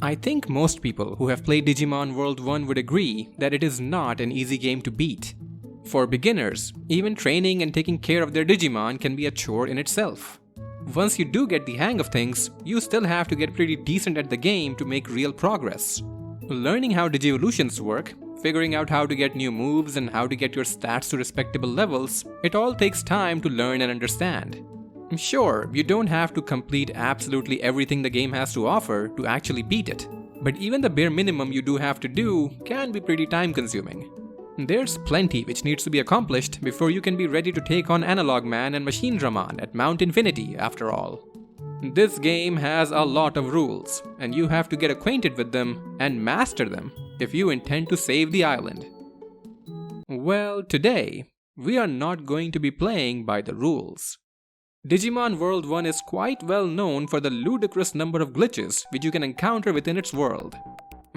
I think most people who have played Digimon World 1 would agree that it is not an easy game to beat. For beginners, even training and taking care of their Digimon can be a chore in itself. Once you do get the hang of things, you still have to get pretty decent at the game to make real progress. Learning how Digivolutions work, figuring out how to get new moves and how to get your stats to respectable levels, it all takes time to learn and understand. Sure, you don't have to complete absolutely everything the game has to offer to actually beat it, but even the bare minimum you do have to do can be pretty time consuming. There's plenty which needs to be accomplished before you can be ready to take on Analog Man and Machine Dramon at Mount Infinity after all. This game has a lot of rules, and you have to get acquainted with them and master them if you intend to save the island. Well, today, we are not going to be playing by the rules. Digimon World 1 is quite well known for the ludicrous number of glitches which you can encounter within its world.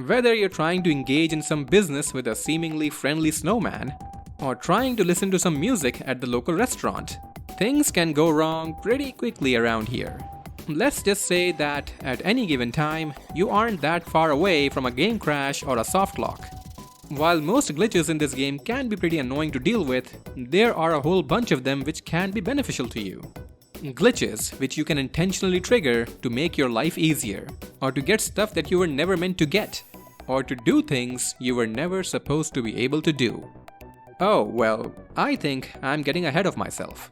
Whether you're trying to engage in some business with a seemingly friendly snowman, or trying to listen to some music at the local restaurant, things can go wrong pretty quickly around here. Let's just say that at any given time, you aren't that far away from a game crash or a soft lock. While most glitches in this game can be pretty annoying to deal with, there are a whole bunch of them which can be beneficial to you. Glitches which you can intentionally trigger to make your life easier, or to get stuff that you were never meant to get, or to do things you were never supposed to be able to do. Oh, well, I think I'm getting ahead of myself.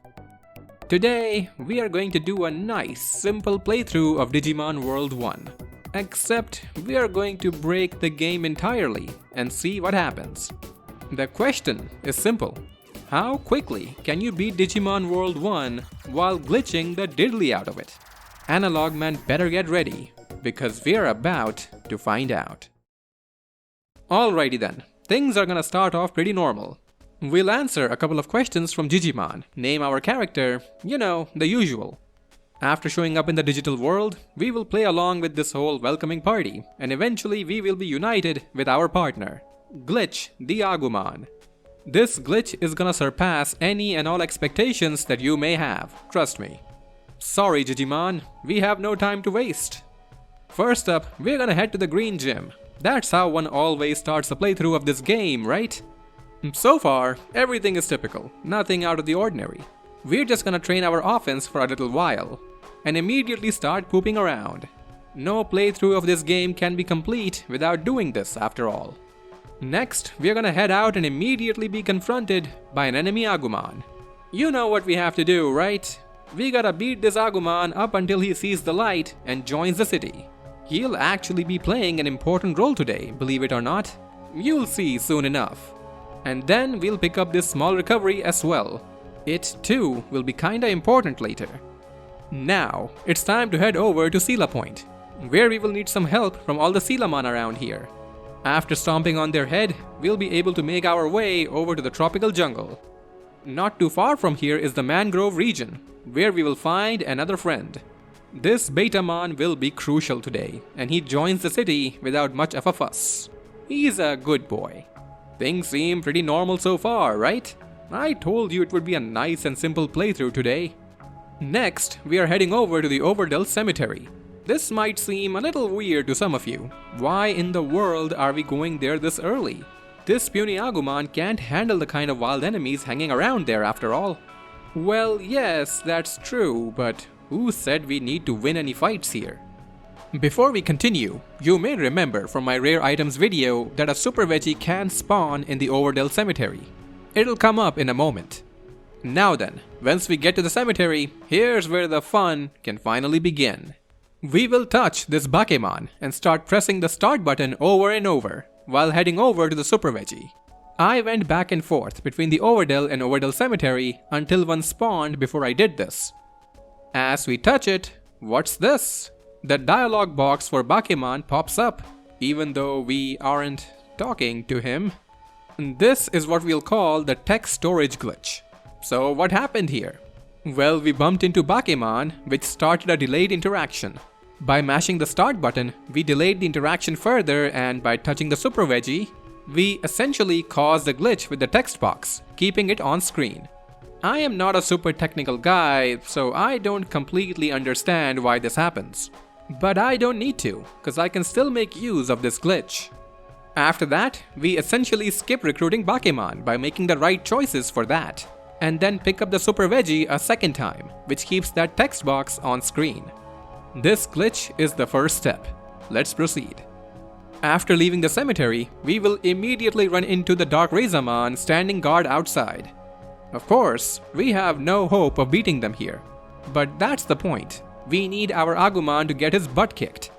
Today, we are going to do a nice, simple playthrough of Digimon World 1. Except, we are going to break the game entirely and see what happens. The question is simple. How quickly can you beat Digimon World 1 while glitching the diddly out of it? Analog Man better get ready, because we're about to find out. Alrighty then, things are gonna start off pretty normal. We'll answer a couple of questions from Digimon, name our character, you know, the usual. After showing up in the digital world, we will play along with this whole welcoming party, and eventually we will be united with our partner, Glitch the Agumon. This glitch is gonna surpass any and all expectations that you may have, trust me. Sorry Digimon, we have no time to waste. First up, we're gonna head to the Green Gym. That's how one always starts a playthrough of this game, right? So far, everything is typical, nothing out of the ordinary. We're just gonna train our offense for a little while, and immediately start pooping around. No playthrough of this game can be complete without doing this after all. Next, we're gonna head out and immediately be confronted by an enemy Agumon. You know what we have to do, right? We gotta beat this Agumon up until he sees the light and joins the city. He'll actually be playing an important role today, believe it or not. You'll see soon enough. And then we'll pick up this small recovery as well. It too will be kinda important later. Now, it's time to head over to Sela Point, where we will need some help from all the Selamon around here. After stomping on their head, we'll be able to make our way over to the tropical jungle. Not too far from here is the Mangrove region, where we will find another friend. This Betamon will be crucial today, and he joins the city without much of a fuss. He's a good boy. Things seem pretty normal so far, right? I told you it would be a nice and simple playthrough today. Next, we are heading over to the Overdell Cemetery. This might seem a little weird to some of you. Why in the world are we going there this early? This puny Agumon can't handle the kind of wild enemies hanging around there after all. Well, yes, that's true, but who said we need to win any fights here? Before we continue, you may remember from my rare items video that a Super Veggie can spawn in the Overdell Cemetery. It'll come up in a moment. Now then, once we get to the cemetery, here's where the fun can finally begin. We will touch this Bakemon and start pressing the start button over and over while heading over to the Super Veggie. I went back and forth between the Overdell and Overdell Cemetery until one spawned before I did this. As we touch it, what's this? The dialogue box for Bakemon pops up, even though we aren't talking to him. This is what we'll call the text storage glitch. So what happened here? Well, we bumped into Bakemon, which started a delayed interaction. By mashing the start button, we delayed the interaction further, and by touching the Super Veggie, we essentially caused a glitch with the text box, keeping it on screen. I am not a super technical guy, so I don't completely understand why this happens. But I don't need to, cause I can still make use of this glitch. After that, we essentially skip recruiting Bakemon by making the right choices for that, and then pick up the Super Veggie a second time, which keeps that text box on screen. This glitch is the first step. Let's proceed. After leaving the cemetery, we will immediately run into the Dark Razamon standing guard outside. Of course, we have no hope of beating them here, but that's the point. We need our Agumon to get his butt kicked.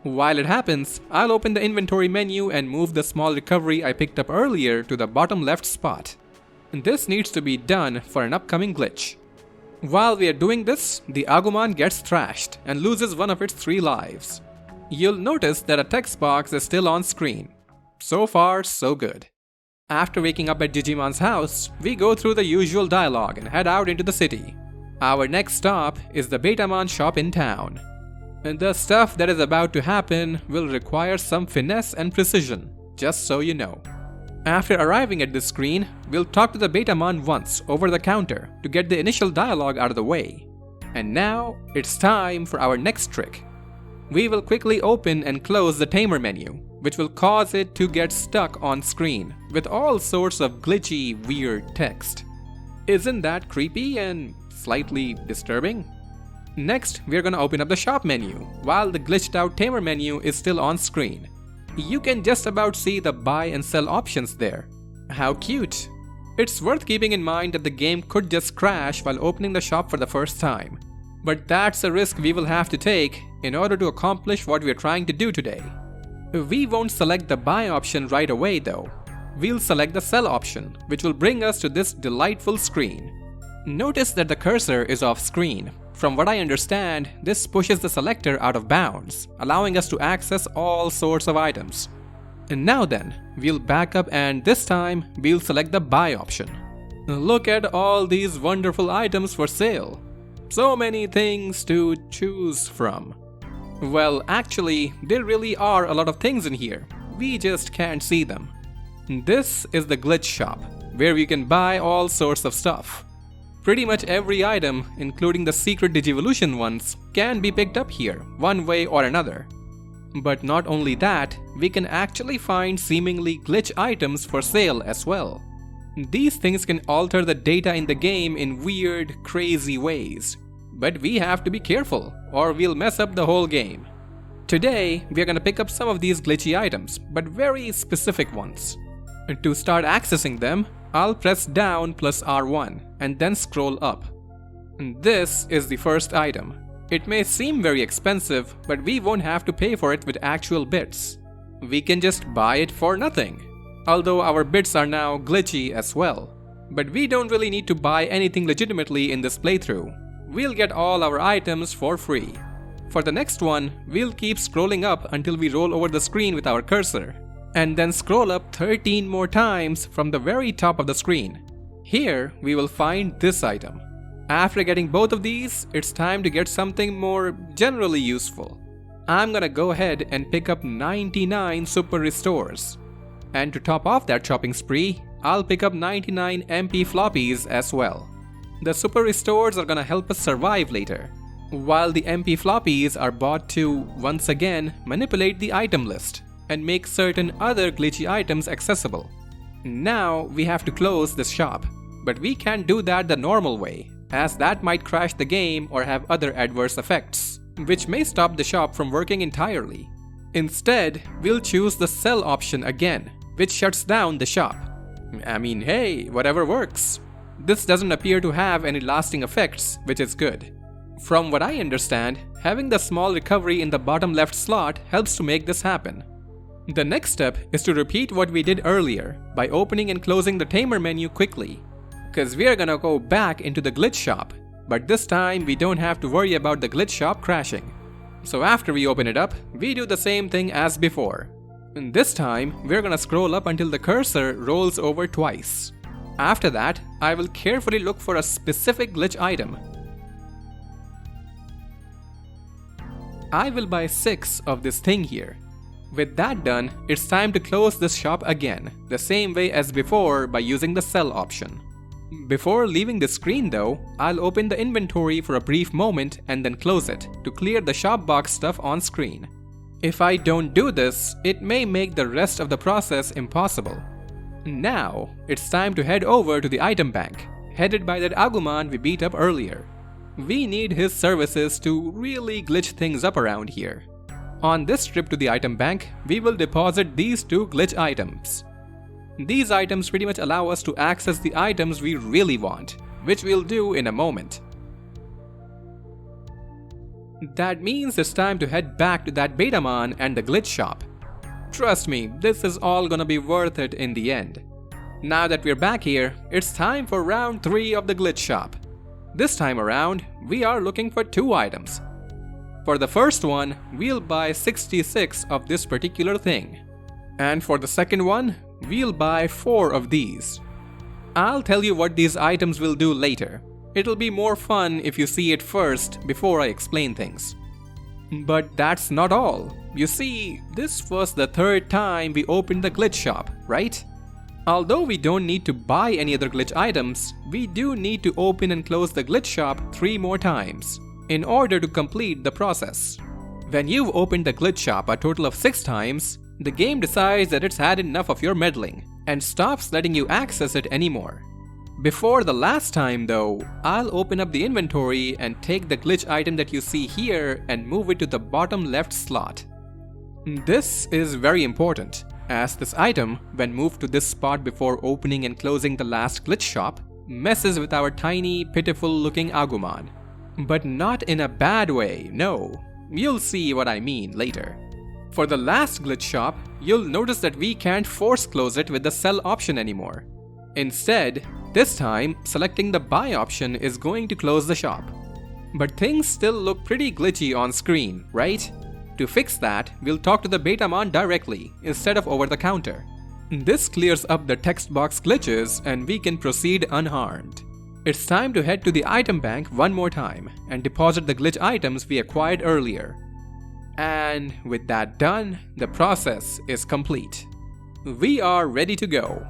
While it happens, I'll open the inventory menu and move the small recovery I picked up earlier to the bottom left spot. This needs to be done for an upcoming glitch. While we are doing this, the Agumon gets thrashed and loses one of its 3 lives. You'll notice that a text box is still on screen. So far, so good. After waking up at Digimon's house, we go through the usual dialogue and head out into the city. Our next stop is the Betamon shop in town. And the stuff that is about to happen will require some finesse and precision, just so you know. After arriving at this screen, we'll talk to the Betamon once over the counter to get the initial dialogue out of the way. And now, it's time for our next trick. We will quickly open and close the Tamer menu, which will cause it to get stuck on screen with all sorts of glitchy, weird text. Isn't that creepy and slightly disturbing? Next, we're gonna open up the shop menu while the glitched out Tamer menu is still on screen. You can just about see the buy and sell options there. How cute! It's worth keeping in mind that the game could just crash while opening the shop for the first time. But that's a risk we will have to take in order to accomplish what we're trying to do today. We won't select the buy option right away though. We'll select the sell option, which will bring us to this delightful screen. Notice that the cursor is off screen. From what I understand, this pushes the selector out of bounds, allowing us to access all sorts of items. And now then, we'll back up and this time, we'll select the buy option. Look at all these wonderful items for sale. So many things to choose from. Well, actually, there really are a lot of things in here. We just can't see them. This is the glitch shop, where you can buy all sorts of stuff. Pretty much every item, including the secret Digivolution ones, can be picked up here, one way or another. But not only that, we can actually find seemingly glitch items for sale as well. These things can alter the data in the game in weird, crazy ways. But we have to be careful, or we'll mess up the whole game. Today, we're gonna pick up some of these glitchy items, but very specific ones. To start accessing them, I'll press down plus R1 and then scroll up. This is the first item. It may seem very expensive, but we won't have to pay for it with actual bits. We can just buy it for nothing. Although our bits are now glitchy as well. But we don't really need to buy anything legitimately in this playthrough. We'll get all our items for free. For the next one, we'll keep scrolling up until we roll over the screen with our cursor. And then scroll up 13 more times from the very top of the screen. Here, we will find this item. After getting both of these, it's time to get something more generally useful. I'm gonna go ahead and pick up 99 Super Restores. And to top off that shopping spree, I'll pick up 99 MP floppies as well. The Super Restores are gonna help us survive later, while the MP floppies are bought to, once again, manipulate the item list and make certain other glitchy items accessible. Now we have to close this shop, but we can't do that the normal way, as that might crash the game or have other adverse effects, which may stop the shop from working entirely. Instead, we'll choose the sell option again, which shuts down the shop. I mean, hey, whatever works. This doesn't appear to have any lasting effects, which is good. From what I understand, having the small recovery in the bottom left slot helps to make this happen. The next step is to repeat what we did earlier by opening and closing the Tamer menu quickly. Cause we are gonna go back into the glitch shop, but this time we don't have to worry about the glitch shop crashing. So after we open it up, we do the same thing as before. And this time, we're gonna scroll up until the cursor rolls over twice. After that, I will carefully look for a specific glitch item. I will buy 6 of this thing here. With that done, it's time to close this shop again, the same way as before by using the sell option. Before leaving the screen though, I'll open the inventory for a brief moment and then close it to clear the shop box stuff on screen. If I don't do this, it may make the rest of the process impossible. Now, it's time to head over to the item bank, headed by that Agumon we beat up earlier. We need his services to really glitch things up around here. On this trip to the item bank, we will deposit these two glitch items. These items pretty much allow us to access the items we really want, which we'll do in a moment. That means it's time to head back to that Betamon and the glitch shop. Trust me, this is all gonna be worth it in the end. Now that we're back here, it's time for round 3 of the glitch shop. This time around, we are looking for 2 items. For the first one, we'll buy 66 of this particular thing. And for the second one, we'll buy 4 of these. I'll tell you what these items will do later. It'll be more fun if you see it first before I explain things. But that's not all. You see, this was the 3rd time we opened the glitch shop, right? Although we don't need to buy any other glitch items, we do need to open and close the glitch shop 3 more times in order to complete the process. When you've opened the glitch shop a total of 6 times, the game decides that it's had enough of your meddling and stops letting you access it anymore. Before the last time though, I'll open up the inventory and take the glitch item that you see here and move it to the bottom left slot. This is very important, as this item, when moved to this spot before opening and closing the last glitch shop, messes with our tiny, pitiful looking Agumon. But not in a bad way, no. You'll see what I mean later. For the last glitch shop, you'll notice that we can't force close it with the sell option anymore. Instead, this time, selecting the buy option is going to close the shop. But things still look pretty glitchy on screen, right? To fix that, we'll talk to the Betamon directly instead of over the counter. This clears up the text box glitches and we can proceed unharmed. It's time to head to the item bank one more time and deposit the glitch items we acquired earlier. And with that done, the process is complete. We are ready to go.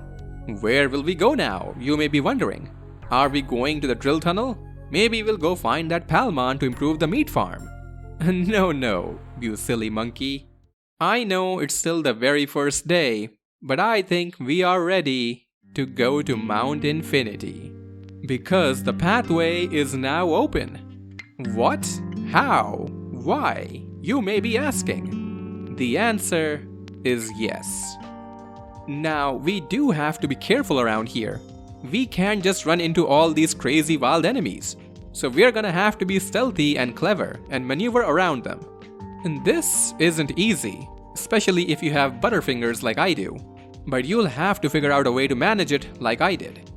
Where will we go now, you may be wondering. Are we going to the drill tunnel? Maybe we'll go find that Palmon to improve the meat farm. No, you silly monkey. I know it's still the very first day, but I think we are ready to go to Mount Infinity. Because the pathway is now open. What? How? Why? You may be asking. The answer is yes. Now, we do have to be careful around here. We can't just run into all these crazy wild enemies. So we're gonna have to be stealthy and clever and maneuver around them. And this isn't easy, especially if you have butterfingers like I do. But you'll have to figure out a way to manage it like I did.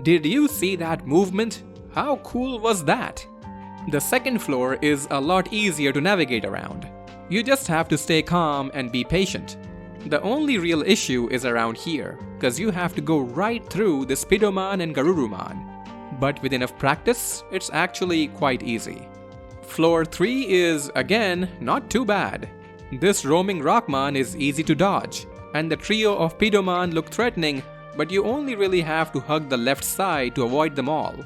Did you see that movement? How cool was that? The second floor is a lot easier to navigate around. You just have to stay calm and be patient. The only real issue is around here, because you have to go right through the Spidomon and Garurumon. But with enough practice, it's actually quite easy. Floor 3 is, again, not too bad. This roaming Rockmon is easy to dodge, and the trio of Pidomon look threatening, but you only really have to hug the left side to avoid them all.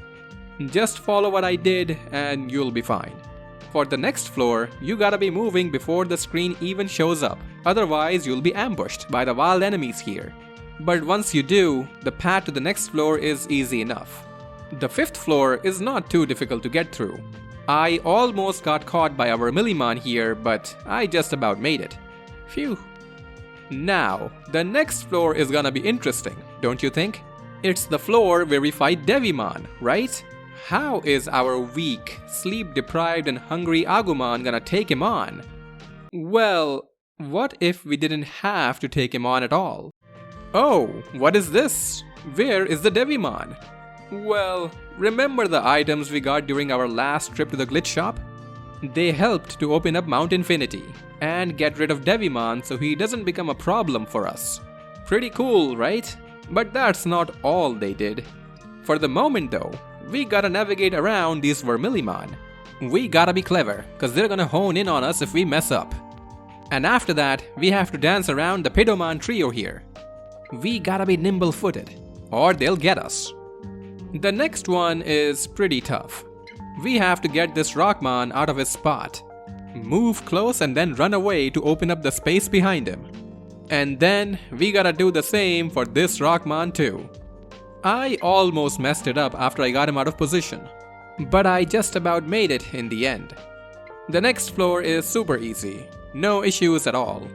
Just follow what I did and you'll be fine. For the next floor, you gotta be moving before the screen even shows up, otherwise you'll be ambushed by the wild enemies here. But once you do, the path to the next floor is easy enough. The 5th floor is not too difficult to get through. I almost got caught by our Millimon here, but I just about made it. Phew. Now, the next floor is gonna be interesting, don't you think? It's the floor where we fight Devimon, right? How is our weak, sleep-deprived and hungry Agumon gonna take him on? Well, what if we didn't have to take him on at all? Oh, what is this? Where is the Devimon? Well, remember the items we got during our last trip to the glitch shop? They helped to open up Mount Infinity and get rid of Devimon so he doesn't become a problem for us. Pretty cool, right? But that's not all they did. For the moment though, we gotta navigate around these Vermillimon. We gotta be clever, cause they're gonna hone in on us if we mess up. And after that, we have to dance around the Pidomon trio here. We gotta be nimble-footed, or they'll get us. The next one is pretty tough. We have to get this Rockman out of his spot, move close and then run away to open up the space behind him. And then we gotta do the same for this Rockman too. I almost messed it up after I got him out of position, but I just about made it in the end. The next floor is super easy, no issues at all.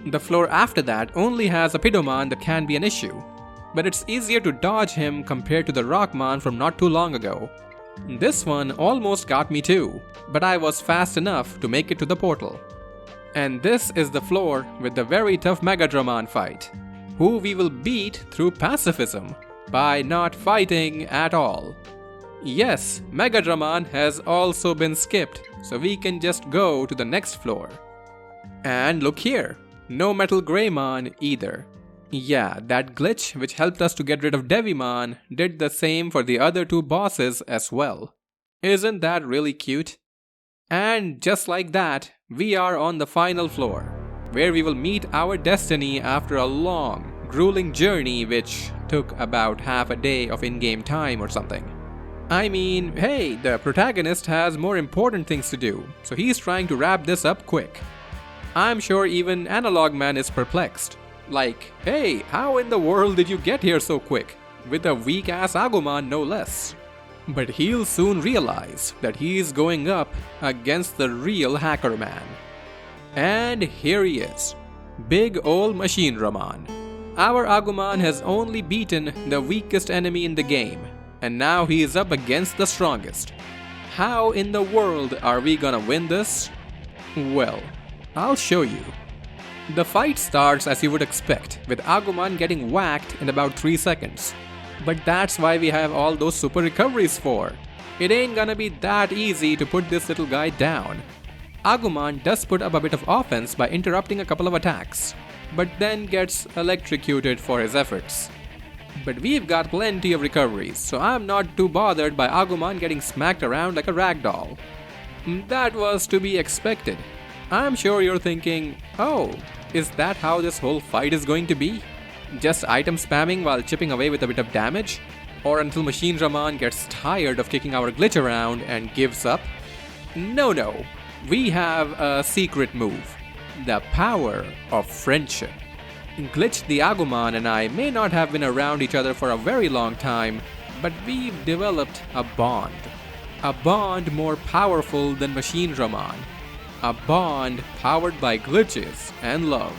The floor after that only has a Pidoman that can be an issue, but it's easier to dodge him compared to the Rockman from not too long ago. This one almost got me too, but I was fast enough to make it to the portal. And this is the floor with the very tough Megadramon fight, who we will beat through pacifism by not fighting at all. Yes, Megadramon has also been skipped, so we can just go to the next floor. And look here, no Metal Greymon either. Yeah, that glitch which helped us to get rid of Devimon did the same for the other two bosses as well. Isn't that really cute? And just like that, we are on the final floor, where we will meet our destiny after a long, grueling journey which took about half a day of in-game time or something. I mean, hey, the protagonist has more important things to do, so he's trying to wrap this up quick. I'm sure even Analog Man is perplexed. Like, hey, how in the world did you get here so quick? With a weak-ass Agumon no less. But he'll soon realize that he's going up against the real Hacker Man. And here he is, big ol' Machine Ramon. Our Agumon has only beaten the weakest enemy in the game, and now he is up against the strongest. How in the world are we gonna win this? Well, I'll show you. The fight starts as you would expect, with Agumon getting whacked in about 3 seconds. But that's why we have all those super recoveries for. It ain't gonna be that easy to put this little guy down. Agumon does put up a bit of offense by interrupting a couple of attacks, but then gets electrocuted for his efforts. But we've got plenty of recoveries, so I'm not too bothered by Agumon getting smacked around like a ragdoll. That was to be expected. I'm sure you're thinking, oh, is that how this whole fight is going to be? Just item spamming while chipping away with a bit of damage? Or until Machine Ramon gets tired of kicking our glitch around and gives up? No. We have a secret move. The power of friendship. Glitch the Agumon and I may not have been around each other for a very long time, but we've developed a bond. A bond more powerful than Machine Ramon. A bond powered by glitches and love.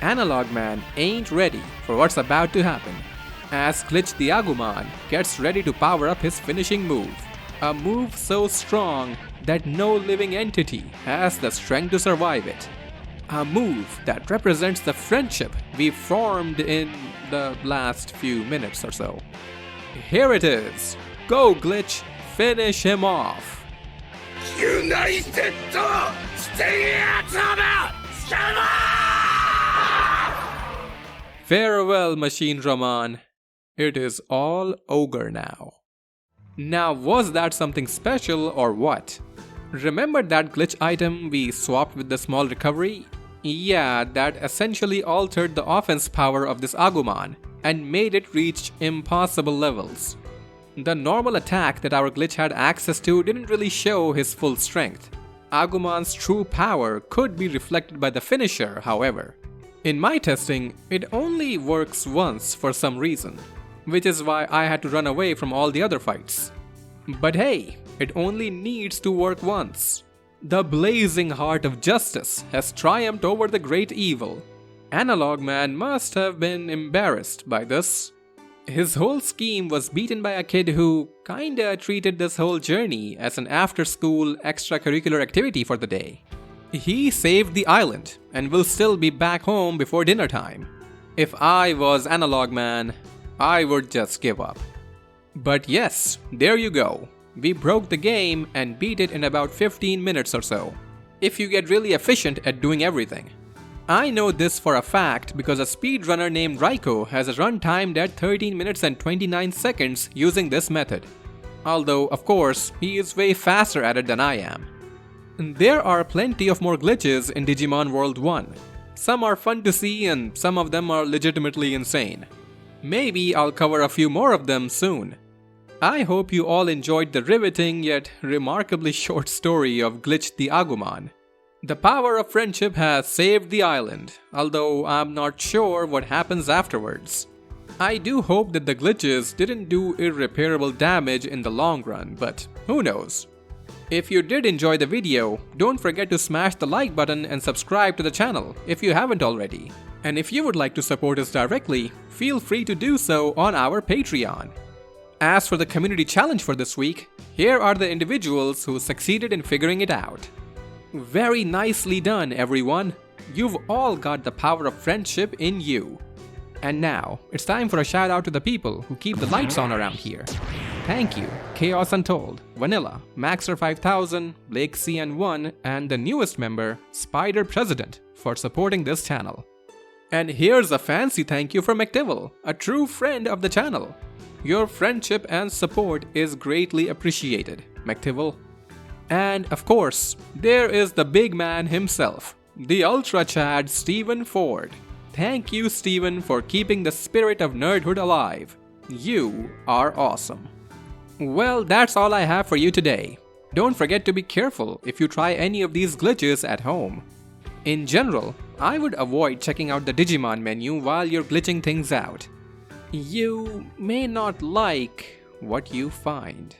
Analog Man ain't ready for what's about to happen, as Glitch the Agumon gets ready to power up his finishing move. A move so strong that no living entity has the strength to survive it. A move that represents the friendship we formed in the last few minutes or so. Here it is. Go Glitch, finish him off. United Farewell, Machine Ramon. It is all ogre now. Now, was that something special or what? Remember that glitch item we swapped with the small recovery? Yeah, that essentially altered the offense power of this Agumon and made it reach impossible levels. The normal attack that our glitch had access to didn't really show his full strength. Agumon's true power could be reflected by the finisher, however. In my testing, it only works once for some reason, which is why I had to run away from all the other fights. But hey, it only needs to work once. The blazing heart of justice has triumphed over the great evil. Analog Man must have been embarrassed by this. His whole scheme was beaten by a kid who kinda treated this whole journey as an after-school extracurricular activity for the day. He saved the island and will still be back home before dinner time. If I was Analog Man, I would just give up. But yes, there you go. We broke the game and beat it in about 15 minutes or so, if you get really efficient at doing everything. I know this for a fact because a speedrunner named Raiko has a run timed at 13 minutes and 29 seconds using this method. Although, of course, he is way faster at it than I am. There are plenty of more glitches in Digimon World 1. Some are fun to see and some of them are legitimately insane. Maybe I'll cover a few more of them soon. I hope you all enjoyed the riveting yet remarkably short story of Glitch the Agumon. The power of friendship has saved the island, although I'm not sure what happens afterwards. I do hope that the glitches didn't do irreparable damage in the long run, but who knows. If you did enjoy the video, don't forget to smash the like button and subscribe to the channel if you haven't already. And if you would like to support us directly, feel free to do so on our Patreon. As for the community challenge for this week, here are the individuals who succeeded in figuring it out. Very nicely done, everyone. You've all got the power of friendship in you. And now, it's time for a shout out to the people who keep the lights on around here. Thank you, Chaos Untold, Vanilla, Maxer5000, Blake CN1, and the newest member, Spider President, for supporting this channel. And here's a fancy thank you from McTivil, a true friend of the channel. Your friendship and support is greatly appreciated, McTivil. And of course, there is the big man himself, the Ultra Chad Stephen Ford. Thank you, Stephen, for keeping the spirit of nerdhood alive. You are awesome. Well, that's all I have for you today. Don't forget to be careful if you try any of these glitches at home. In general, I would avoid checking out the Digimon menu while you're glitching things out. You may not like what you find.